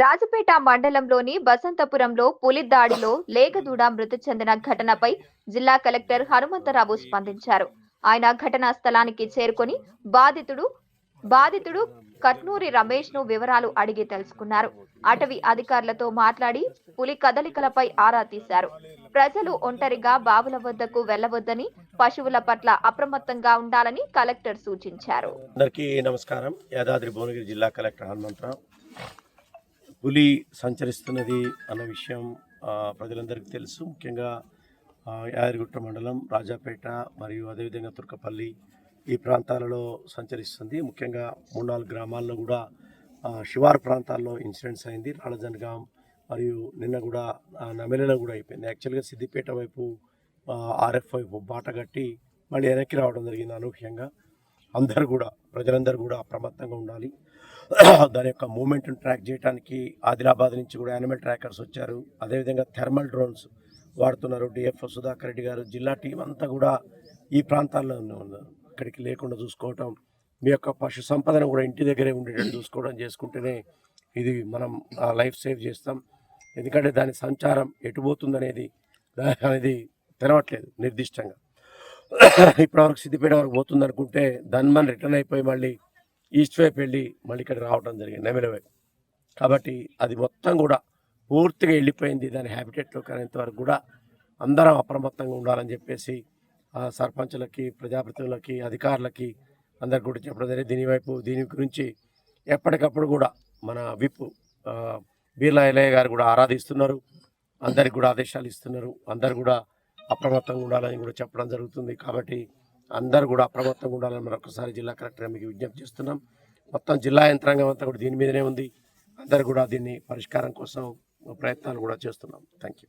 రాజపేట మండలంలోని బసంతపురంలో పులి దాడిలో లేగదూడ మృతి చెందిన ఘటనపై జిల్లా కలెక్టర్ హనుమంతరావు స్పందించారు. ఆయన ఘటనా స్థలానికి చేరుకొని బాధితుడు కట్నూరి రమేష్ ను వివరాలు అడిగి తెలుసుకున్నారు. అటవీ అధికారులతో మాట్లాడి పులి కదలికలపై ఆరా తీశారు. ప్రజలు ఒంటరిగా బావుల వద్దకు వెళ్లవద్దని, పశువుల పట్ల అప్రమత్తంగా ఉండాలని కలెక్టర్ సూచించారు. అందరికీ నమస్కారం. యాదాద్రి భువనగిరి జిల్లా కలెక్టర్ హనుమంతరావు. పులి సంచరిస్తున్నది అన్న విషయం ప్రజలందరికీ తెలుసు. ముఖ్యంగా యాదగిరిగుట్ట మండలం, రాజాపేట మరియు అదేవిధంగా తుర్కపల్లి ఈ ప్రాంతాలలో సంచరిస్తుంది. ముఖ్యంగా 3-4 గ్రామాల్లో కూడా శివారు ప్రాంతాల్లో ఇన్సిడెంట్స్ అయింది. రాళ్ళజనగాం మరియు నిన్న కూడా నమెలలో కూడా అయిపోయింది. యాక్చువల్గా సిద్దిపేట వైపు ఆర్ఎఫ్ వైపు బాట కట్టి మళ్ళీ వెనక్కి రావడం జరిగింది అనూహ్యంగా. ప్రజలందరూ కూడా అప్రమత్తంగా ఉండాలి. దాని యొక్క మూమెంట్ని ట్రాక్ చేయడానికి ఆదిలాబాద్ నుంచి కూడా యానిమల్ ట్రాకర్స్ వచ్చారు. అదేవిధంగా థర్మల్ డ్రోన్స్ వాడుతున్నారు. డిఎఫ్ఓ సుధాకర్ రెడ్డి గారు, జిల్లా టీం అంతా కూడా ఈ ప్రాంతాల్లో ఇక్కడికి లేకుండా చూసుకోవటం, మీ యొక్క పశు సంపదను కూడా ఇంటి దగ్గరే ఉండేటట్టు చూసుకోవడం చేసుకుంటేనే ఇది మనం లైఫ్ సేవ్ చేస్తాం. ఎందుకంటే దాని సంచారం ఎటు పోతుందనేది తెలవట్లేదు నిర్దిష్టంగా. ఇప్పటివరకు సిద్దిపేట వరకు పోతుంది అనుకుంటే ధన్మన్ రిటర్న్ అయిపోయి మళ్ళీ ఈస్ట్ వైపు వెళ్ళి మళ్ళీ ఇక్కడ రావడం జరిగింది, నెమిల వైపు. కాబట్టి అది మొత్తం కూడా పూర్తిగా వెళ్ళిపోయింది. దాని హ్యాబిటేట్లో కానంతవరకు కూడా అందరం అప్రమత్తంగా ఉండాలని చెప్పేసి సర్పంచులకి, ప్రజాప్రతినిధులకి, అధికారులకి అందరికి కూడా చెప్పడం జరిగింది. దీని గురించి ఎప్పటికప్పుడు కూడా మన విప్ బీర్లా ఎల్లయ్య గారు కూడా ఆరాధిస్తున్నారు, అందరికి కూడా ఆదేశాలు ఇస్తున్నారు. అందరు కూడా అప్రమత్తంగా ఉండాలని కూడా చెప్పడం జరుగుతుంది. కాబట్టి అందరూ కూడా అప్రమత్తంగా ఉండాలని మరొకసారి జిల్లా కలెక్టర్ మీకు విజ్ఞప్తి చేస్తున్నాం. మొత్తం జిల్లా యంత్రాంగం అంతా కూడా దీని మీదనే ఉంది. అందరూ కూడా దీన్ని పరిష్కారం కోసం ప్రయత్నాలు కూడా చేస్తున్నాం. Thank you.